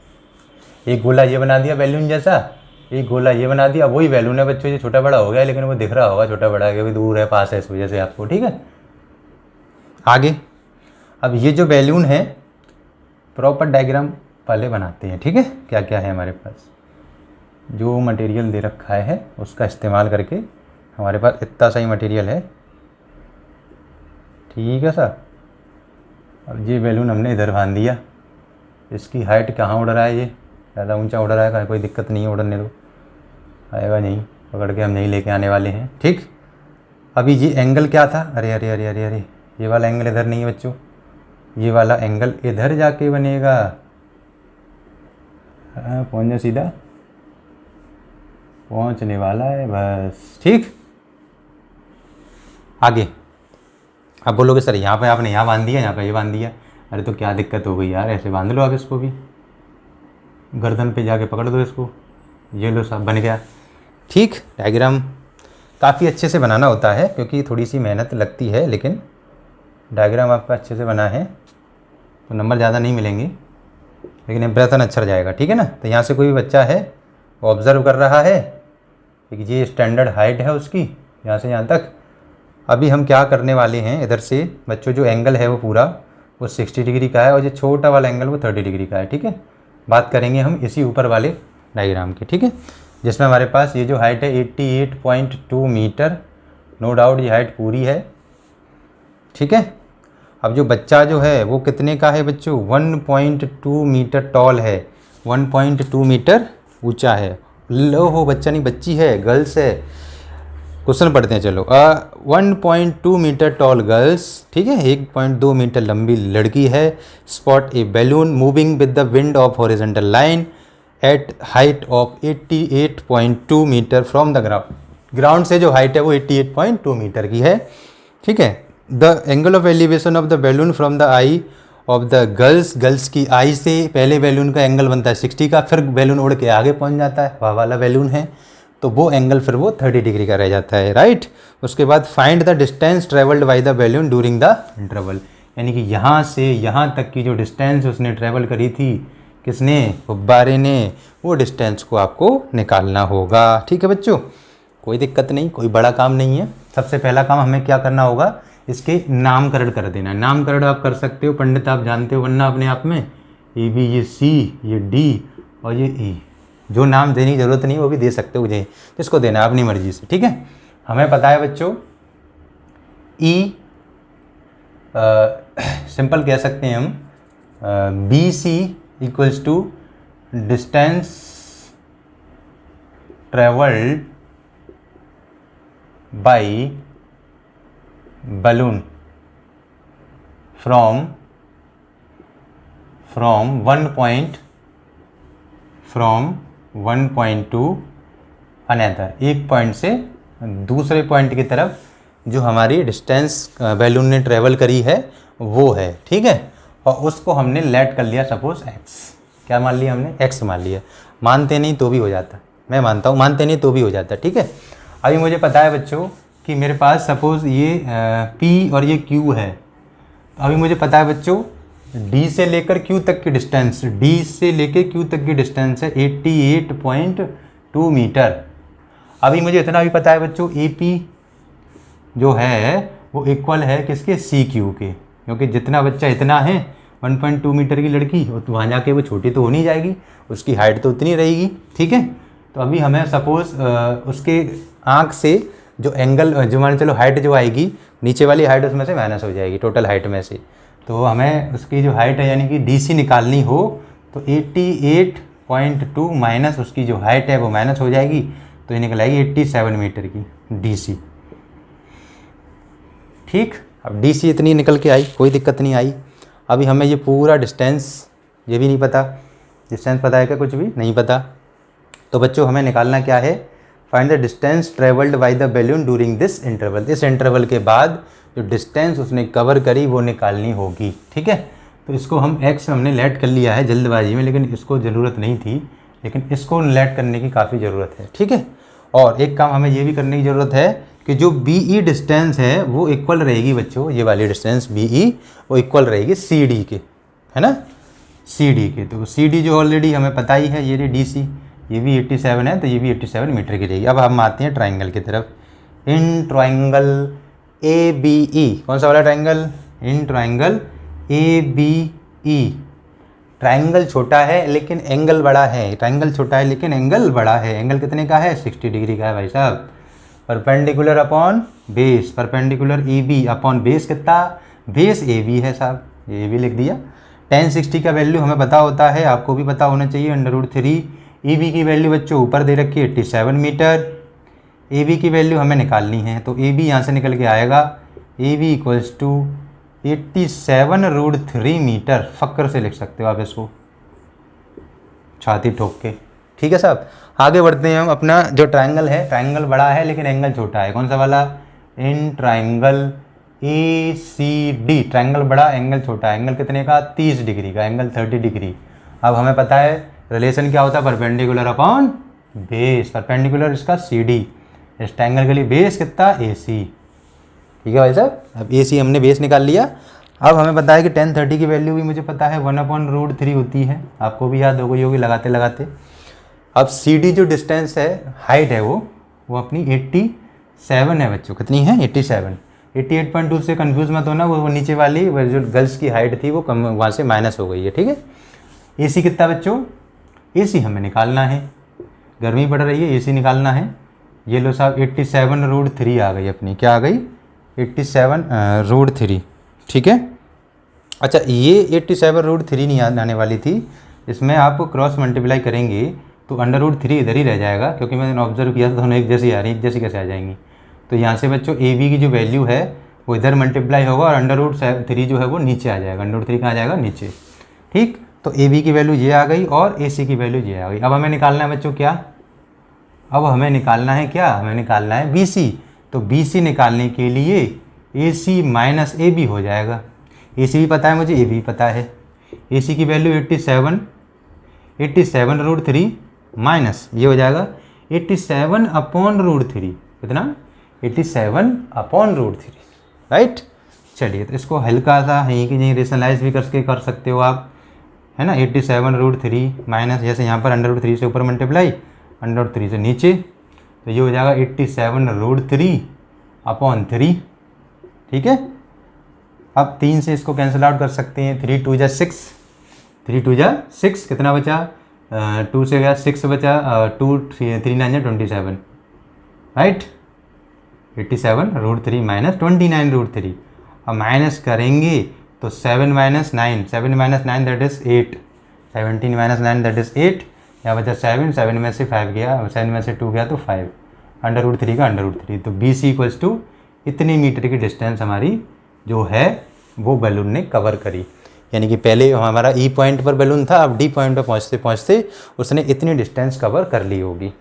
एक गोला ये बना दिया बैलून जैसा, एक गोला ये बना दिया, वही बैलून है बच्चों, ये छोटा बड़ा हो गया, लेकिन वो दिख रहा होगा छोटा बड़ा, क्योंकि दूर है पास है इस वजह से आपको, ठीक है। आगे अब ये जो बैलून है प्रॉपर डायग्राम पहले बनाते हैं, ठीक है। क्या क्या है हमारे पास, जो मटेरियल दे रखा है उसका इस्तेमाल करके, हमारे पास इतना सही मटेरियल है, ठीक है सर। अब ये बैलून हमने इधर बांध दिया, इसकी हाइट कहाँ उड़ रहा है, ये ज़्यादा ऊंचा उड़ रहा है, कोई दिक्कत नहीं है, उड़ने दो, आएगा नहीं, पकड़ के हम यहीं लेके आने वाले हैं। ठीक, अभी ये एंगल क्या था, अरे अरे अरे अरे अरे, ये वाला एंगल इधर नहीं है बच्चों, ये वाला एंगल इधर जाके बनेगा। पहुँच जा, सीधा पहुँचने वाला है बस। ठीक, आगे। अब बोलोगे सर यहाँ पे आपने यहाँ बांध दिया, यहाँ पे ये बांध दिया। अरे तो क्या दिक्कत हो गई यार, ऐसे बांध लो आप इसको भी, गर्दन पे जाके पकड़ दो इसको, ये लो साहब बन गया। ठीक, डायग्राम काफ़ी अच्छे से बनाना होता है क्योंकि थोड़ी सी मेहनत लगती है, लेकिन डायग्राम आपका अच्छे से बना है तो नंबर ज़्यादा नहीं मिलेंगे, लेकिन इम्प्रेशन अच्छा जाएगा। ठीक है ना। तो यहाँ से कोई भी बच्चा है वो ऑब्ज़र्व कर रहा है कि ये स्टैंडर्ड हाइट है उसकी यहाँ से यहाँ तक। अभी हम क्या करने वाले हैं, इधर से बच्चों जो एंगल है वो पूरा वो 60 डिग्री का है और जो छोटा वाला एंगल वो 30 डिग्री का है। ठीक है, बात करेंगे हम इसी ऊपर वाले डायग्राम की। ठीक है, जिसमें हमारे पास ये जो हाइट है 88.2 मीटर, नो डाउट ये हाइट पूरी है। ठीक है, अब जो बच्चा जो है वो कितने का है बच्चों, 1.2 मीटर टॉल है, 1.2 मीटर ऊंचा है। लो हो बच्चा नहीं बच्ची है, गर्ल्स है। क्वेश्चन पढ़ते हैं चलो। 1.2 मीटर टॉल गर्ल्स, ठीक है, 1.2 मीटर लंबी लड़की है, spot a balloon moving with the wind of horizontal line at height of 88.2 metre from the ground. Ground से जो हाइट है वो 88.2 मीटर की है। ठीक है, the angle of elevation of the balloon from the I of the girls, girls की आई से पहले बैलून का एंगल बनता है 60 का, फिर बैलून उड़ के आगे पहुंच जाता है, वह वाला बैलून है तो वो एंगल फिर वो 30 डिग्री का रह जाता है। राइट, उसके बाद find the distance travelled by the balloon during the interval, यानी कि यहाँ से यहाँ तक की जो डिस्टेंस उसने ट्रेवल करी थी, किसने, गुब्बारे ने, वो डिस्टेंस को आपको निकालना होगा। ठीक है बच्चों, कोई दिक्कत नहीं, कोई बड़ा काम नहीं है। सबसे पहला काम हमें क्या करना होगा, इसके नामकरण कर देना। नामकरण आप कर सकते हो, पंडित आप जानते हो बनना अपने आप में, ए बी, ये सी, ये डी और ये ई। जो नाम देने की ज़रूरत नहीं वो भी दे सकते हो, मुझे जिसको देना है अपनी मर्जी से। ठीक है, हमें पता है बच्चों ई सिंपल कह सकते हैं हम, B C equals to distance travelled by balloon from one point to another, एक पॉइंट से दूसरे पॉइंट की तरफ जो हमारी डिस्टेंस बैलून ने ट्रेवल करी है वो है। ठीक है, और उसको हमने लेट कर लिया सपोज x। क्या मान लिया हमने, x मान लिया। मानते नहीं तो भी हो जाता, मैं मानता हूँ, मानते नहीं तो भी हो जाता। ठीक है, अभी मुझे पता है बच्चों कि मेरे पास सपोज़ ये P और ये Q है। अभी मुझे पता है बच्चों D से लेकर Q तक की डिस्टेंस, D से लेकर Q तक की डिस्टेंस है 88.2 मीटर। अभी मुझे इतना भी पता है बच्चों AP जो है वो इक्वल है किसके, CQ के, क्योंकि जितना बच्चा इतना है 1.2 मीटर की लड़की, तो वहाँ जाके वो छोटी तो होनी जाएगी, उसकी हाइट तो उतनी रहेगी। ठीक है, तो अभी हमें सपोज़ उसके आँख से जो एंगल, जो मान चलो हाइट जो आएगी, नीचे वाली हाइट उसमें से माइनस हो जाएगी टोटल हाइट में से, तो हमें उसकी जो हाइट है यानी कि DC निकालनी हो तो 88.2 माइनस उसकी जो हाइट है वो माइनस हो जाएगी, तो ये निकल आएगी 87 मीटर की DC। ठीक, अब DC इतनी निकल के आई, कोई दिक्कत नहीं आई। अभी हमें ये पूरा डिस्टेंस, ये भी नहीं पता, डिस्टेंस पता है क्या, कुछ भी नहीं पता। तो बच्चों हमें निकालना क्या है, find the distance travelled by the balloon during this interval. इस इंटरवल के बाद जो डिस्टेंस उसने कवर करी वो निकालनी होगी। ठीक है, तो इसको हम x हमने लेट कर लिया है जल्दबाजी में, लेकिन इसको ज़रूरत नहीं थी, लेकिन इसको लेट करने की काफ़ी ज़रूरत है। ठीक है, और एक काम हमें ये भी करने की ज़रूरत है कि जो BE डिस्टेंस है वो इक्वल रहेगी बच्चों, ये वाली डिस्टेंस BE वो इक्वल रहेगी CD के, है ना, CD के। तो CD जो ऑलरेडी हमें पता ही है, ये DC, ये भी 87 है तो ये भी 87 मीटर की रहेगी। अब हम आते हैं ट्राइंगल की तरफ। इन ट्राइंगल ABE, कौन सा वाला triangle, in triangle ABE, triangle छोटा है लेकिन एंगल बड़ा है, ट्राइंगल छोटा है लेकिन एंगल बड़ा है। एंगल कितने का है, 60 डिग्री का है भाई साहब। Perpendicular upon base, perpendicular AB upon base कितना, बेस AB है साहब, ये भी लिख दिया। tan 60 का वैल्यू हमें पता होता है, आपको भी पता होना चाहिए, √3। EB की वैल्यू बच्चों ऊपर दे रखी है 87 मीटर, ए बी की वैल्यू हमें निकालनी है, तो ए बी यहाँ से निकल के आएगा A B equals to 87√3 metre. फक्कर से लिख सकते हो आप इसको, छाती ठोक के। ठीक है साहब, आगे बढ़ते हैं हम। अपना जो ट्रायंगल है, ट्रायंगल बड़ा है लेकिन एंगल छोटा है। कौन सा वाला? In triangle A C D, triangle बड़ा एंगल छोटा। एंगल कितने का? 30 डिग्री का, एंगल 30 डिग्री। अब हमें पता है रिलेशन क्या होता है, परपेंडिकुलर अपॉन बेस। परपेंडिकुलर इसका सी डी, इस ट्रायंगल के लिए बेस कितना? ए सी। ठीक है भाई साहब, अब ए सी हमने बेस निकाल लिया। अब हमें पता है कि tan 30 की वैल्यू भी मुझे पता है 1/√3 होती है, आपको भी याद हो गई होगी लगाते लगाते। अब सी डी जो डिस्टेंस है, हाइट है, वो अपनी 87 है बच्चों। कितनी है? 87। 88.2 से कंफ्यूज मत होना, वो नीचे वाली वो जो गर्ल्स की हाइट थी वो कम, वहाँ से माइनस हो गई है। ठीक है, ए सी कितना बच्चों? ए सी हमें निकालना है, गर्मी पड़ रही है, ए सी निकालना है। ये लो साहब 87√3 आ गई अपनी। क्या आ गई? 87√3। ठीक है, अच्छा ये 87√3 नहीं आने वाली थी, इसमें आप क्रॉस मल्टीप्लाई करेंगे तो √3 इधर ही रह जाएगा, क्योंकि मैंने ऑब्जर्व किया था दोनों एक जैसी आ रही, एक जैसी कैसे आ जाएंगी। तो यहाँ से बच्चों ए बी की जो वैल्यू है वो इधर मल्टीप्लाई होगा और √3 जो है वो नीचे आ जाएगा। √3 कहाँ जाएगा? नीचे। ठीक, तो ए बी की वैल्यू ये आ गई और ए सी की वैल्यू ये आ गई। अब हमें निकालना है बच्चों क्या? अब हमें निकालना है क्या? हमें निकालना है बी सी। तो बी सी निकालने के लिए ए सी माइनस ए बी हो जाएगा। ए सी भी पता है मुझे, ए बी पता है। ए सी की वैल्यू 87√3 माइनस ये हो जाएगा 87/√3। कितना? 87/√3। राइट, चलिए तो इसको हल्का सा यहीं कि यहीं रेशनलाइज भी करके कर सकते हो आप, है ना। 87√3 माइनस, जैसे यहाँ पर √3 से ऊपर मल्टीप्लाई, √3 से नीचे, तो ये हो जाएगा 87√3/3। ठीक है, अब 3 से इसको कैंसिल आउट कर सकते हैं। 3 2 जा 6, 3 2 जा 6, कितना बचा? 2 से गया 6 बचा, 2 3 9 27। Right, 87√3 minus 29√3। अब माइनस करेंगे तो 7 - 9, 7 - 9 दैट इज़ 8, 17 - 9 दैट इज़ 8। यहाँ बचा 7, 7 में से 5 गया, 7 में से 2 गया तो 5, √3 का √3। तो बी सी इक्वल्स टू इतनी मीटर की डिस्टेंस हमारी जो है वो बैलून ने कवर करी। यानी कि पहले हमारा ई पॉइंट पर बैलून था, अब डी पॉइंट पर पहुँचते पहुँचते उसने इतनी डिस्टेंस कवर कर ली होगी।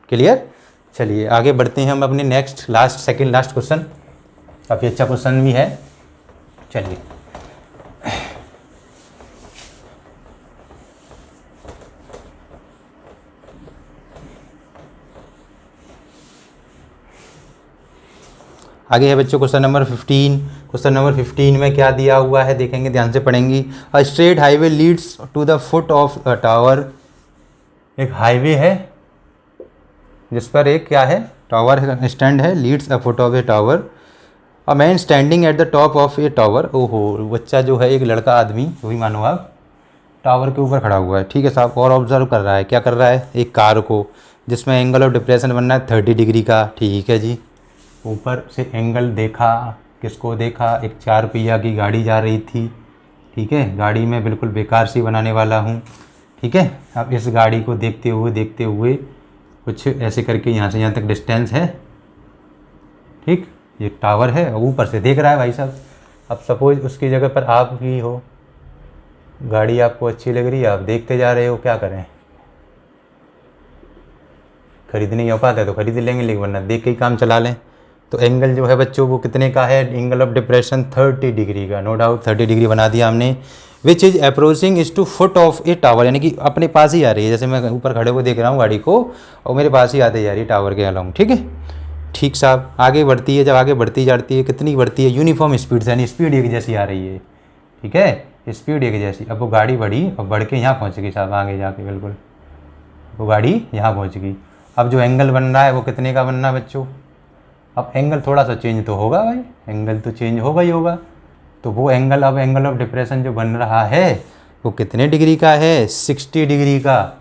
क्लियर, चलिए आगे बढ़ते हैं हम अपने नेक्स्ट सेकंड लास्ट क्वेश्चन। काफ़ी अच्छा क्वेश्चन भी है। चलिए आगे है बच्चों क्वेश्चन नंबर 15। क्वेश्चन नंबर 15 में क्या दिया हुआ है देखेंगे, ध्यान से पढ़ेंगी। A straight highway leads to the foot of a tower. एक हाईवे है जिस पर एक क्या है? टावर है, स्टैंड है। Leads a foot of a tower. A man standing at the top of a tower. ओहो, बच्चा जो है एक लड़का आदमी, वही मानो आप, टावर के ऊपर खड़ा हुआ है। ठीक है साहब, और ऑब्जर्व कर रहा है। क्या कर रहा है? एक कार को, जिसमें एंगल ऑफ डिप्रेशन बनना है 30 डिग्री का। ठीक है जी, ऊपर से एंगल देखा, किसको देखा? एक 4 पहिया की गाड़ी जा रही थी। ठीक है, गाड़ी में बिल्कुल बेकार सी बनाने वाला हूँ। ठीक है, अब इस गाड़ी को देखते हुए कुछ ऐसे करके यहाँ से यहाँ तक डिस्टेंस है। ठीक, ये टावर है, ऊपर से देख रहा है भाई साहब। अब सपोज उसकी जगह पर आप भी हो, गाड़ी आपको अच्छी लग रही है, आप देखते जा रहे हो, क्या करें? खरीद नहीं हो पाता है तो खरीद लेंगे, लेकिन वरना देख के ही काम चला लें। तो एंगल जो है बच्चों वो कितने का है? एंगल ऑफ डिप्रेशन 30 डिग्री का, नो डाउट 30 डिग्री बना दिया हमने। Which is approaching is to foot of a tower, यानी कि अपने पास ही आ रही है। जैसे मैं ऊपर खड़े हुए देख रहा हूँ गाड़ी को और मेरे पास ही आते जा रही है टावर के अलॉन्ग। ठीक है, ठीक साहब, आगे बढ़ती है। जब आगे बढ़ती जाती है, कितनी बढ़ती है? यूनिफॉर्म स्पीड से, यानी स्पीड एक जैसी आ रही है। ठीक है, स्पीड एक जैसी। अब वो गाड़ी बढ़ी और बढ़ के यहाँ पहुँच गई साहब, आगे जाके बिल्कुल वो गाड़ी यहाँ पहुँच गई। अब जो एंगल बन रहा है वो कितने का बनना है बच्चों? अब एंगल थोड़ा सा चेंज तो होगा भाई, एंगल तो चेंज होगा ही होगा। तो वो एंगल, अब एंगल ऑफ डिप्रेशन जो बन रहा है वो कितने डिग्री का है? 60 डिग्री का।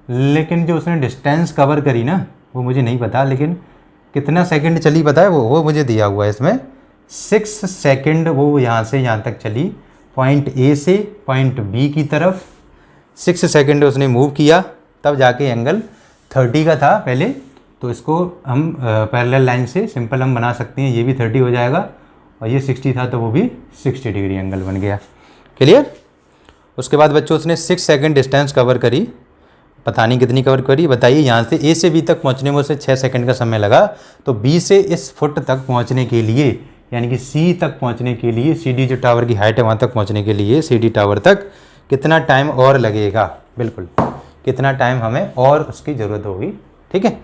लेकिन जो उसने डिस्टेंस कवर करी ना, वो मुझे नहीं पता, लेकिन कितना सेकंड चली पता है? वो मुझे दिया हुआ है इसमें 6 सेकंड। वो यहाँ से यहाँ तक चली, पॉइंट ए से पॉइंट बी की तरफ 6 सेकंड उसने मूव किया, तब जाके एंगल 30 का था पहले, तो इसको हम पैरेलल लाइन से सिंपल हम बना सकते हैं, ये भी 30 हो जाएगा और ये 60 था तो वो भी 60 डिग्री एंगल बन गया। क्लियर। उसके बाद बच्चों उसने 6 सेकंड डिस्टेंस कवर करी, पता नहीं कितनी कवर करी बताइए। यहाँ से ए से बी तक पहुँचने में उसे 6 सेकंड का समय लगा, तो बी से इस फुट तक पहुँचने के लिए यानी कि सी तक पहुँचने के लिए, सी डी जो टावर की हाइट है वहाँ तक पहुँचने के लिए सी डी टावर तक कितना टाइम और लगेगा, बिल्कुल कितना टाइम हमें और उसकी ज़रूरत होगी। ठीक है,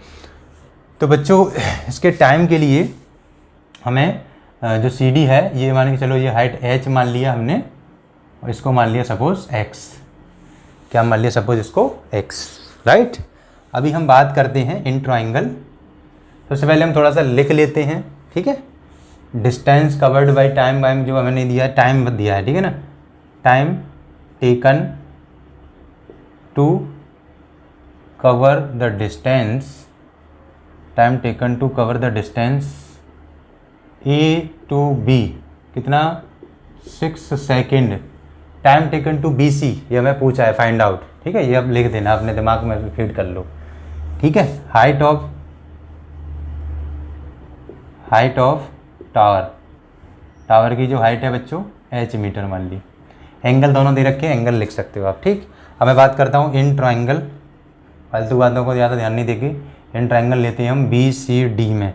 तो बच्चों इसके टाइम के लिए हमें जो सी डी है ये मान के चलो, ये हाइट h मान लिया हमने और इसको मान लिया सपोज x, क्या मान लिया सपोज इसको x, राइट। अभी हम बात करते हैं इन ट्राइंगल। सबसे पहले हम थोड़ा सा लिख लेते हैं, ठीक है। Distance covered by time by जो हमने दिया है, टाइम दिया है, ठीक है ना। Time taken to cover the distance, time taken to cover the distance A to B कितना 6 second. Time taken to BC ये हमें पूछा है फाइंड आउट, ठीक है। ये अब लिख देना, अपने दिमाग में फीड कर लो, ठीक है। हाइट ऑफ टावर की जो हाइट है बच्चों h मीटर मान ली। एंगल दोनों दे रखे हैं, एंगल लिख सकते हो आप, ठीक। अब मैं बात करता हूँ इन ट्राइंगल, फालतू बातों को ज़्यादा ध्यान नहीं देगी। इन ट्राइंगल लेते हैं हम BCD में।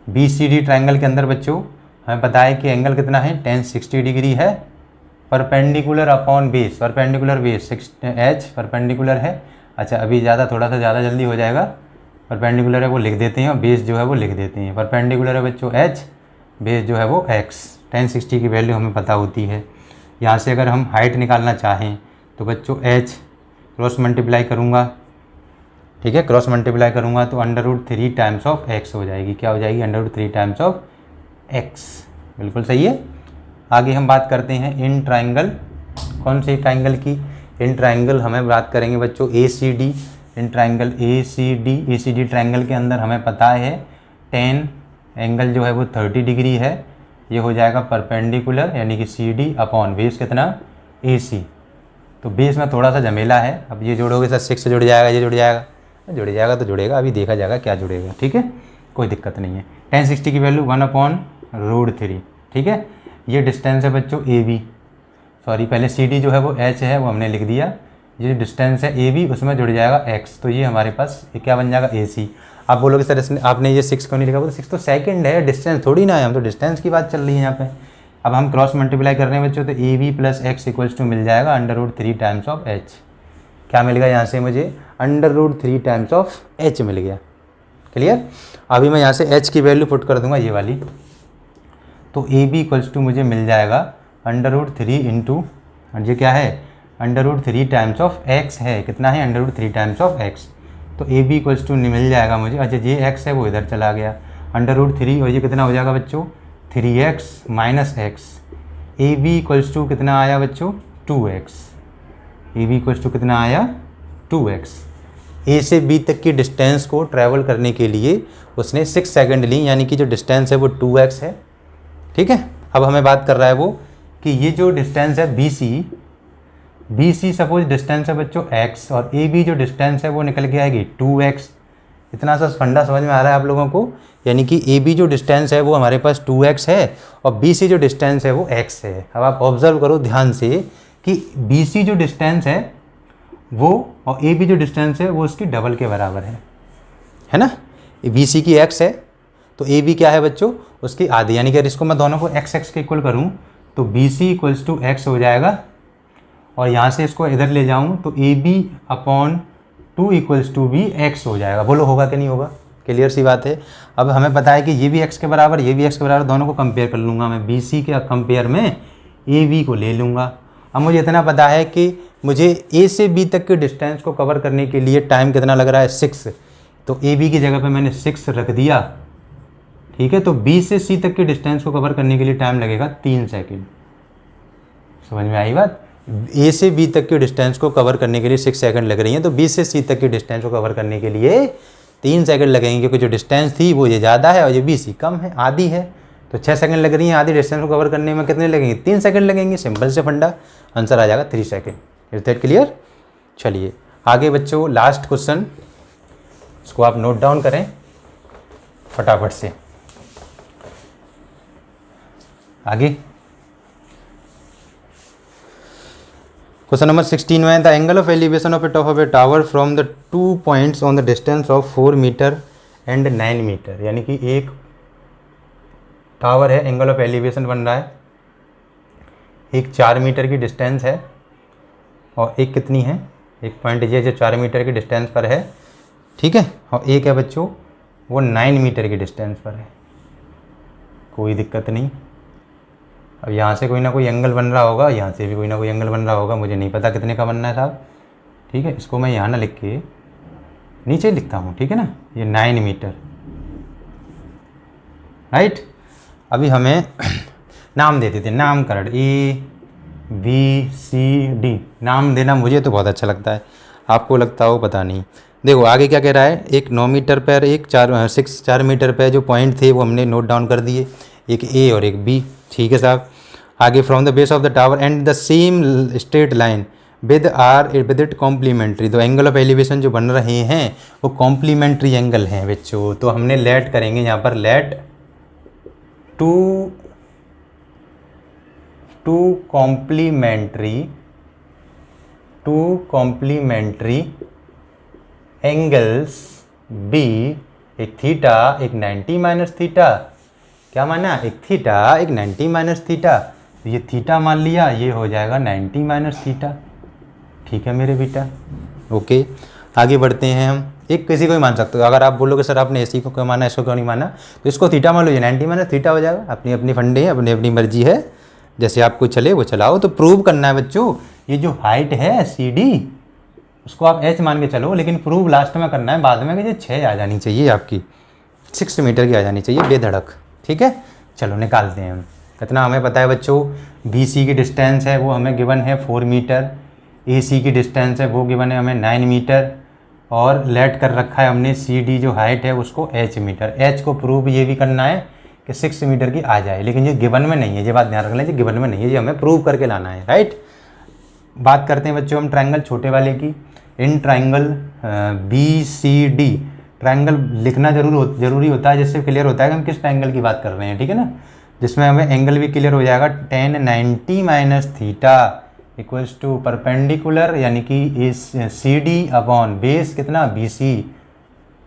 BCD ट्राइंगल के अंदर बच्चों हमें पता है कि एंगल कितना है, tan 60 डिग्री है, perpendicular upon base, perpendicular base h perpendicular है। अच्छा अभी थोड़ा सा ज़्यादा जल्दी हो जाएगा, परपेंडिकुलर है वो लिख देते हैं और बेस जो है वो लिख देते हैं। परपेंडिकुलर है बच्चों h, बेस जो है वो x। tan 60 की वैल्यू हमें पता होती है। यहाँ से अगर हम हाइट निकालना चाहें तो बच्चों h क्रॉस मल्टीप्लाई करूँगा, ठीक है। क्रॉस मल्टीप्लाई करूँगा तो √3 टाइम्स ऑफ x हो जाएगी। क्या हो जाएगी, √3 टाइम्स ऑफ x, बिल्कुल सही है। आगे हम बात करते हैं इन ट्राइंगल। कौन से ट्राइंगल की, इन ट्राइंगल हमें बात करेंगे बच्चों ACD। इन ट्राइंगल ACD ट्राइंगल के अंदर हमें पता है tan एंगल जो है वो 30 डिग्री है। ये हो जाएगा परपेंडिकुलर यानी कि CD अपॉन बेस कितना AC। तो बेस में थोड़ा सा झमेला है, अब ये जोड़ोगे सर 6 से जुड़ जाएगा, ये जुड़ जाएगा तो जुड़ेगा, अभी देखा जाएगा क्या जुड़ेगा, ठीक है, कोई दिक्कत नहीं है। tan 60 की वैल्यू 1/√3, ठीक है। ये डिस्टेंस है बच्चों AB, सॉरी पहले CD जो है वो h है वो हमने लिख दिया, ये डिस्टेंस है AB उसमें जुड़ जाएगा x, तो ये हमारे पास ये क्या बन जाएगा AC। आप बोलोगे सर इसने आपने ये 6 क्यों नहीं लिखा, वो तो 6 तो सेकंड है, डिस्टेंस थोड़ी ना है, हम तो डिस्टेंस की बात चल रही है यहाँ पे। अब हम क्रॉस मल्टीप्लाई कर रहे हैं बच्चों, तो AB + x इक्वल्स टू मिल जाएगा √3 टाइम्स ऑफ h। क्या मिल गया यहाँ से मुझे, √3 टाइम्स ऑफ h मिल गया। क्लियर। अभी मैं यहाँ से h की वैल्यू पुट कर दूंगा ये वाली, तो AB इक्वल्स टू मुझे मिल जाएगा √3 इंटू, ये क्या है √3 टाइम्स ऑफ x है, कितना है √3 टाइम्स ऑफ x। तो AB इक्वल्स टू मिल जाएगा मुझे, अच्छा ये x है वो इधर चला गया, √3 और ये कितना हो जाएगा बच्चों 3x - x। AB equals to कितना आया बच्चों 2x। AB इक्वल्स टू कितना आया 2x। A से B तक की डिस्टेंस को ट्रैवल करने के लिए उसने 6 सेकंड ली, यानी कि जो डिस्टेंस है वो 2x है, ठीक है। अब हमें बात कर रहा है वो कि ये जो डिस्टेंस है BC सपोज डिस्टेंस है बच्चों x और AB जो डिस्टेंस है वो निकल के आएगी 2x। इतना सा फंडा समझ में आ रहा है आप लोगों को, यानी कि AB जो डिस्टेंस है वो हमारे पास 2x है और BC जो डिस्टेंस है वो x है। अब आप ऑब्जर्व करो ध्यान से कि BC जो डिस्टेंस है वो और AB जो डिस्टेंस है वो उसकी डबल के बराबर है ना। BC की x है तो AB क्या है बच्चों उसकी आधी, यानी कि अगर इसको मैं दोनों को x के इक्वल करूँ तो BC इक्वल्स टू x हो जाएगा, और यहाँ से इसको इधर ले जाऊँ तो AB/2 इक्वल्स टू भी x हो जाएगा। बोलो होगा कि नहीं होगा, क्लियर सी बात है। अब हमें पता है कि ये भी x के बराबर, ये भी x के बराबर, दोनों को कंपेयर कर लूँगा मैं, BC के कंपेयर में AB को ले लूँगा। अब मुझे इतना पता है कि मुझे A से B तक के डिस्टेंस को कवर करने के लिए टाइम कितना लग रहा है 6, तो AB की जगह पे मैंने 6 रख दिया, ठीक है। तो B से C तक के डिस्टेंस को कवर करने के लिए टाइम लगेगा 3 सेकंड। समझ में आई बात। A से B तक के डिस्टेंस को कवर करने के लिए 6 सेकंड लग रही हैं, तो B से C तक के डिस्टेंस को कवर करने के लिए 3 सेकंड लगेंगे, क्योंकि जो डिस्टेंस थी वो ये ज़्यादा है और ये BC कम है, आधी है। तो 6 सेकंड लग रही हैं, आधी डिस्टेंस को कवर करने में कितने लगेंगे 3 सेकंड लगेंगे। सिंपल से फंडा, आंसर आ जाएगा 3 सेकंड। Is that clear. चलिए आगे बच्चों लास्ट क्वेश्चन, इसको आप नोट डाउन करें। फटाफट से। आगे क्वेश्चन नंबर 16 में the angle of elevation of a top of a tower from the 2 points on the distance of 4 metre and 9 metre. यानी कि एक टावर है, एंगल ऑफ एलिवेशन बन रहा है, एक 4 मीटर की डिस्टेंस है और एक कितनी है, एक पॉइंट ये जो 4 मीटर की डिस्टेंस पर है, ठीक है, और एक है बच्चों वो 9 मीटर की डिस्टेंस पर है। कोई दिक्कत नहीं। अब यहाँ से कोई ना कोई एंगल बन रहा होगा, यहाँ से भी कोई ना कोई एंगल बन रहा होगा, मुझे नहीं पता कितने का बनना है साहब, ठीक है। इसको मैं यहाँ ना लिख के नीचे लिखता हूँ, ठीक है ना, ये 9 मीटर, राइट। अभी हमें नाम देते थे, नामकरण ABCD, नाम देना मुझे तो बहुत अच्छा लगता है, आपको लगता हो पता नहीं। देखो आगे क्या कह रहा है, एक 9 मीटर पर, एक 4 मीटर पर जो पॉइंट थे वो हमने नोट डाउन कर दिए, एक A और एक B, ठीक है साहब। आगे from the base of the tower and the same straight line with it complementary. तो एंगल ऑफ एलिवेशन जो बन रहे हैं वो कॉम्प्लीमेंट्री एंगल हैं बच्चों। तो हमने लेट करेंगे यहाँ पर, let to complementary angles be, एक थीटा एक 90 माइनस थीटा, क्या माना, एक थीटा एक 90 माइनस थीटा। तो ये थीटा मान लिया, ये हो जाएगा 90 माइनस थीटा, ठीक है मेरे बेटा, ओके। आगे बढ़ते हैं हम, एक किसी को ही मान सकते हो। अगर आप बोलोगे सर आपने इसी को क्यों माना, इसको क्यों नहीं माना, तो इसको थीटा मान लो, ये 90 माइनस थीटा हो जाएगा। अपनी अपनी फंडे है, अपनी अपनी मर्जी है, जैसे आपको चले वो चलाओ। तो प्रूव करना है बच्चों, ये जो हाइट है CD उसको आप h मान के चलो, लेकिन प्रूव लास्ट में करना है, बाद में कि ये 6 आ जानी चाहिए, आपकी 6 मीटर की आ जानी चाहिए बेधड़क, ठीक है। चलो निकालते हैं हम, कितना हमें पता है बच्चों, BC की डिस्टेंस है वो हमें गिवन है 4 मीटर, AC की डिस्टेंस है वो गिवन है हमें 9 मीटर, और लेट कर रखा है हमने CD जो हाइट है उसको h मीटर। h को प्रूव ये भी करना है कि 6 मीटर की आ जाए, लेकिन ये गिवन में नहीं है, ये बात ध्यान रख लें, ये गिवन में नहीं है, ये हमें प्रूव करके लाना है, राइट। बात करते हैं बच्चों हम ट्रायंगल छोटे वाले की। इन ट्रायंगल BCD, ट्रायंगल लिखना जरूरी होता है, जिससे क्लियर होता है कि हम किस ट्रायंगल की बात कर रहे हैं, ठीक है ना, जिसमें हमें एंगल भी क्लियर हो जाएगा। tan 90 minus theta equals to perpendicular, यानी कि इस CD अपॉन बेस कितना BC,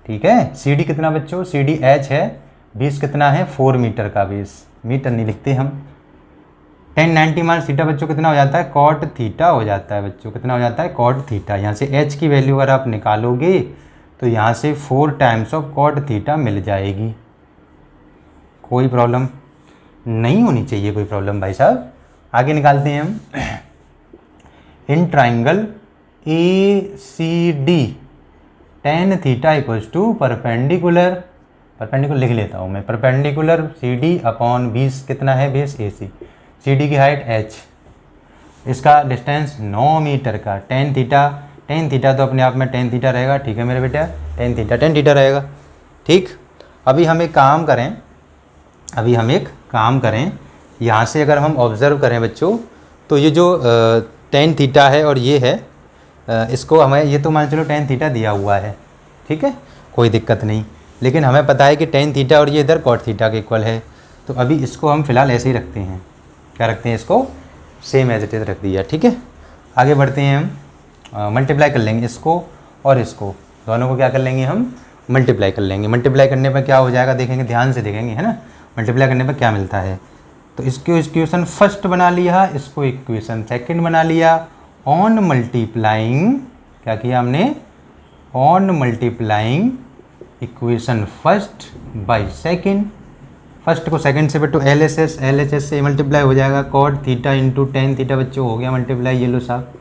ठीक है। CD कितना बच्चों, CD h है, बेस कितना है 4 मीटर का बेस, मीटर नहीं लिखते हम। tan 90 माइनस थीटा बच्चों कितना हो जाता है, कॉट थीटा हो जाता है बच्चों, कितना हो जाता है, कॉट थीटा। यहाँ से h की वैल्यू अगर आप निकालोगे तो यहाँ से 4 टाइम्स ऑफ कॉट थीटा मिल जाएगी। कोई प्रॉब्लम नहीं होनी चाहिए, कोई प्रॉब्लम भाई साहब। आगे निकालते हैं हम, in triangle ACD tan theta equals to perpendicular लिख लेता हूँ मैं, परपेंडिकुलर CD अपॉन 20 कितना है बेस AC, CD की हाइट h, इसका डिस्टेंस 9 मीटर का, tan थीटा तो अपने आप में tan थीटा रहेगा, ठीक है मेरे बेटा, tan थीटा रहेगा, ठीक। अभी हम एक काम करें, यहाँ से अगर हम ऑब्ज़र्व करें बच्चों, तो ये जो tan थीटा है और ये है, इसको हमें ये तो मान चलो tan थीटा दिया हुआ है, ठीक है, कोई दिक्कत नहीं, लेकिन हमें पता है कि tan थीटा और ये इधर cot थीटा के इक्वल है। तो अभी इसको हम फिलहाल ऐसे ही रखते हैं, क्या रखते हैं, इसको सेम एज इट इज़ रख दिया, ठीक है। आगे बढ़ते हैं हम, मल्टीप्लाई कर लेंगे इसको और इसको, दोनों को क्या कर लेंगे हम, मल्टीप्लाई कर लेंगे। मल्टीप्लाई करने पर क्या हो जाएगा देखेंगे, ध्यान से देखेंगे, है ना, मल्टीप्लाई करने पर क्या मिलता है। तो इसको इक्वेशन फर्स्ट बना लिया, इसको इक्वेशन सेकंड बना लिया। ऑन मल्टीप्लाइंग क्या किया हमने, on multiplying equation first by second, first को सेकंड से बटो LHS से मल्टीप्लाई हो जाएगा, cot theta into tan theta बच्चों हो गया मल्टीप्लाई, ये लो साहब।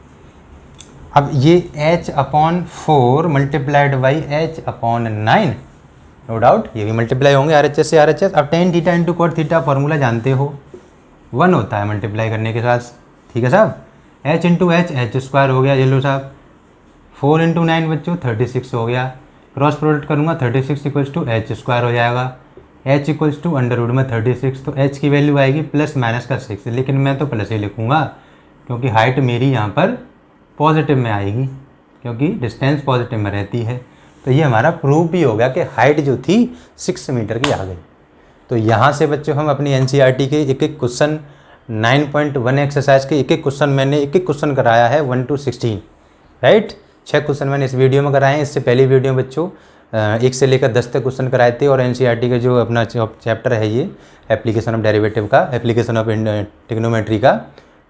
अब ये h upon 4 multiplied by h upon 9, no doubt ये भी मल्टीप्लाई होंगे RHS से RHS। अब tan theta into cot theta formula जानते हो, 1 होता है मल्टीप्लाई करने के साथ, ठीक है साहब। h इंटू h स्क्वायर हो गया, ये लो साहब। 4 इंटू 9 बच्चों 36 हो गया, क्रॉस प्रोडक्ट करूँगा 36 इक्वल्स टू h स्क्वायर हो जाएगा, h equals to under root में 36, तो h की वैल्यू आएगी प्लस माइनस का 6, लेकिन मैं तो प्लस ही लिखूँगा क्योंकि हाइट मेरी यहाँ पर पॉजिटिव में आएगी, क्योंकि डिस्टेंस पॉजिटिव में रहती है। तो ये हमारा प्रूफ भी हो गया कि हाइट जो थी 6 मीटर की आ गई। तो यहाँ से बच्चों हम अपनी एनसीईआरटी के एक एक क्वेश्चन 9.1 एक्सरसाइज के एक एक क्वेश्चन मैंने एक एक क्वेश्चन कराया है 1 to 16, राइट। 6 क्वेश्चन मैंने इस वीडियो में कराए हैं। इससे पहली वीडियो में बच्चों 1 से लेकर 10 तक क्वेश्चन कराए थे और एनसीईआरटी का जो अपना चैप्टर है ये एप्लीकेशन ऑफ डेरिवेटिव का, एप्लीकेशन ऑफ ट्रिग्नोमेट्री का,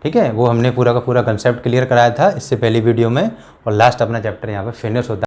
ठीक है, वो हमने पूरा का पूरा कंसेप्ट क्लियर कराया था इससे पहली वीडियो में। और लास्ट अपना चैप्टर यहाँ पे फिनिश होता है।